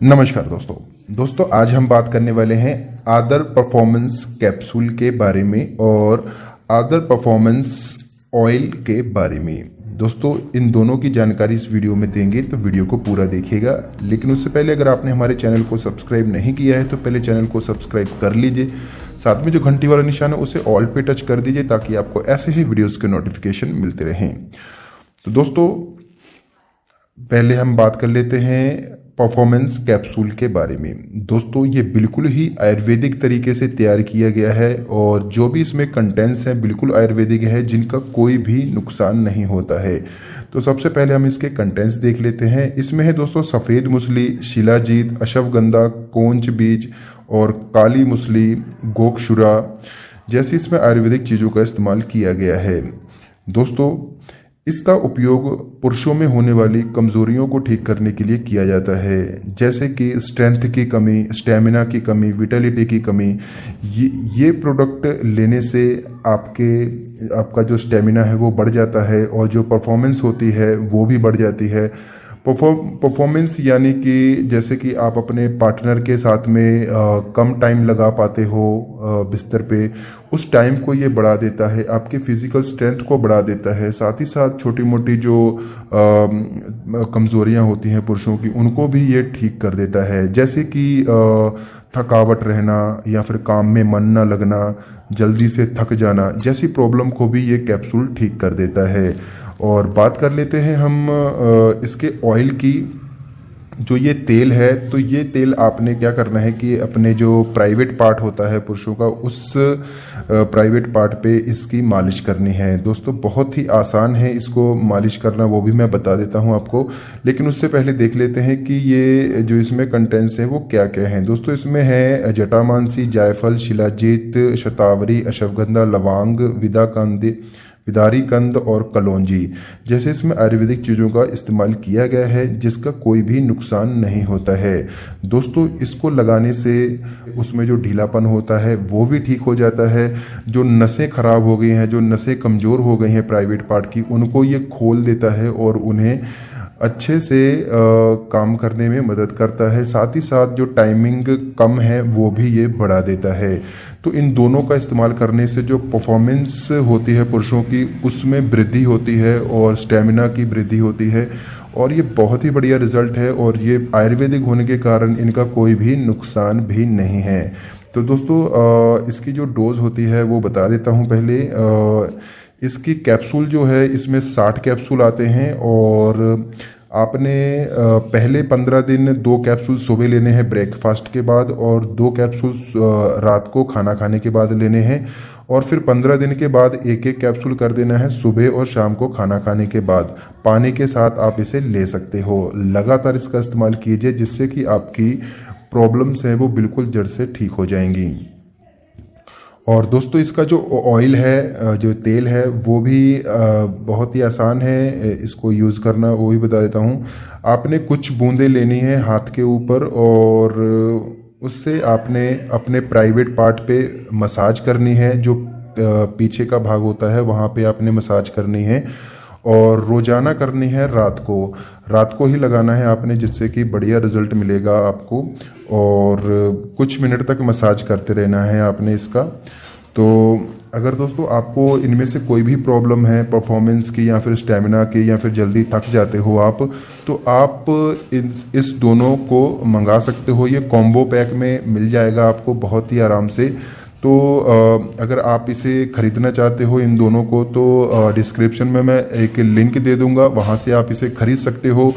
नमस्कार दोस्तों आज हम बात करने वाले हैं आदर परफॉर्मेंस कैप्सूल के बारे में और आदर परफॉर्मेंस ऑयल के बारे में। दोस्तों इन दोनों की जानकारी इस वीडियो में देंगे, तो वीडियो को पूरा देखिएगा। लेकिन उससे पहले अगर आपने हमारे चैनल को सब्सक्राइब नहीं किया है तो पहले चैनल को सब्सक्राइब कर लीजिए। साथ में जो घंटी वाला निशान है उसे ऑल पे टच कर दीजिए ताकि आपको ऐसे ही वीडियोज़ के नोटिफिकेशन मिलते रहें। तो दोस्तों पहले हम बात कर लेते हैं परफॉर्मेंस कैप्सूल के बारे में। दोस्तों ये बिल्कुल ही आयुर्वेदिक तरीके से तैयार किया गया है और जो भी इसमें कंटेंट्स हैं बिल्कुल आयुर्वेदिक है, जिनका कोई भी नुकसान नहीं होता है। तो सबसे पहले हम इसके कंटेंट्स देख लेते हैं। इसमें है दोस्तों सफ़ेद मूसली, शिलाजीत, अश्वगंधा, कोंच बीज और काली मूसली, गोक्षुरा जैसी इसमें आयुर्वेदिक चीज़ों का इस्तेमाल किया गया है। दोस्तों इसका उपयोग पुरुषों में होने वाली कमजोरियों को ठीक करने के लिए किया जाता है, जैसे कि स्ट्रेंथ की कमी, स्टेमिना की कमी, विटेलिटी की कमी। ये प्रोडक्ट लेने से आपका जो स्टेमिना है वो बढ़ जाता है और जो परफॉर्मेंस होती है वो भी बढ़ जाती है। परफॉर्मेंस यानी कि जैसे कि आप अपने पार्टनर के साथ में कम टाइम लगा पाते हो बिस्तर पे, उस टाइम को ये बढ़ा देता है, आपके फिजिकल स्ट्रेंथ को बढ़ा देता है। साथ ही साथ छोटी मोटी जो कमजोरियां होती हैं पुरुषों की, उनको भी ये ठीक कर देता है, जैसे कि थकावट रहना या फिर काम में मन न लगना, जल्दी से थक जाना जैसी प्रॉब्लम को भी ये कैप्सूल ठीक कर देता है। और बात कर लेते हैं हम इसके ऑयल की। जो ये तेल है, तो ये तेल आपने क्या करना है कि अपने जो प्राइवेट पार्ट होता है पुरुषों का, उस प्राइवेट पार्ट पे इसकी मालिश करनी है। दोस्तों बहुत ही आसान है इसको मालिश करना, वो भी मैं बता देता हूं आपको। लेकिन उससे पहले देख लेते हैं कि ये जो इसमें कंटेंट्स हैं वो क्या क्या हैं। दोस्तों इसमें है जटामांसी, जायफल, शिलाजीत, शतावरी, अश्वगंधा, लवांग, विदारी कंद और कलौंजी जैसे इसमें आयुर्वेदिक चीज़ों का इस्तेमाल किया गया है, जिसका कोई भी नुकसान नहीं होता है। दोस्तों इसको लगाने से उसमें जो ढीलापन होता है वो भी ठीक हो जाता है। जो नसें खराब हो गई हैं, जो नसें कमज़ोर हो गई हैं प्राइवेट पार्ट की, उनको ये खोल देता है और उन्हें अच्छे से काम करने में मदद करता है। साथ ही साथ जो टाइमिंग कम है वो भी ये बढ़ा देता है। तो इन दोनों का इस्तेमाल करने से जो परफॉर्मेंस होती है पुरुषों की, उसमें वृद्धि होती है और स्टेमिना की वृद्धि होती है और ये बहुत ही बढ़िया रिजल्ट है। और ये आयुर्वेदिक होने के कारण इनका कोई भी नुकसान भी नहीं है। तो दोस्तों इसकी जो डोज होती है वो बता देता हूँ पहले। इसकी कैप्सूल जो है, इसमें 60 कैप्सूल आते हैं और आपने पहले 15 दिन 2 कैप्सूल सुबह लेने हैं ब्रेकफास्ट के बाद और 2 कैप्सूल रात को खाना खाने के बाद लेने हैं। और फिर 15 दिन के बाद एक एक कैप्सूल कर देना है सुबह और शाम को खाना खाने के बाद। पानी के साथ आप इसे ले सकते हो। लगातार इसका इस्तेमाल कीजिए, जिससे कि आपकी प्रॉब्लम्स हैं वो बिल्कुल जड़ से ठीक हो जाएंगी। और दोस्तों इसका जो ऑयल है, जो तेल है, वो भी बहुत ही आसान है इसको यूज़ करना, वो भी बता देता हूँ। आपने कुछ बूंदें लेनी है हाथ के ऊपर और उससे आपने अपने प्राइवेट पार्ट पे मसाज करनी है। जो पीछे का भाग होता है वहाँ पे आपने मसाज करनी है और रोजाना करनी है। रात को ही लगाना है आपने, जिससे कि बढ़िया रिजल्ट मिलेगा आपको। और कुछ मिनट तक मसाज करते रहना है आपने इसका। तो अगर दोस्तों आपको इनमें से कोई भी प्रॉब्लम है परफॉर्मेंस की या फिर स्टेमिना की या फिर जल्दी थक जाते हो आप, तो आप इस दोनों को मंगा सकते हो। ये कॉम्बो पैक में मिल जाएगा आपको बहुत ही आराम से। तो अगर आप इसे खरीदना चाहते हो इन दोनों को, तो डिस्क्रिप्शन में मैं एक लिंक दे दूंगा, वहाँ से आप इसे खरीद सकते हो।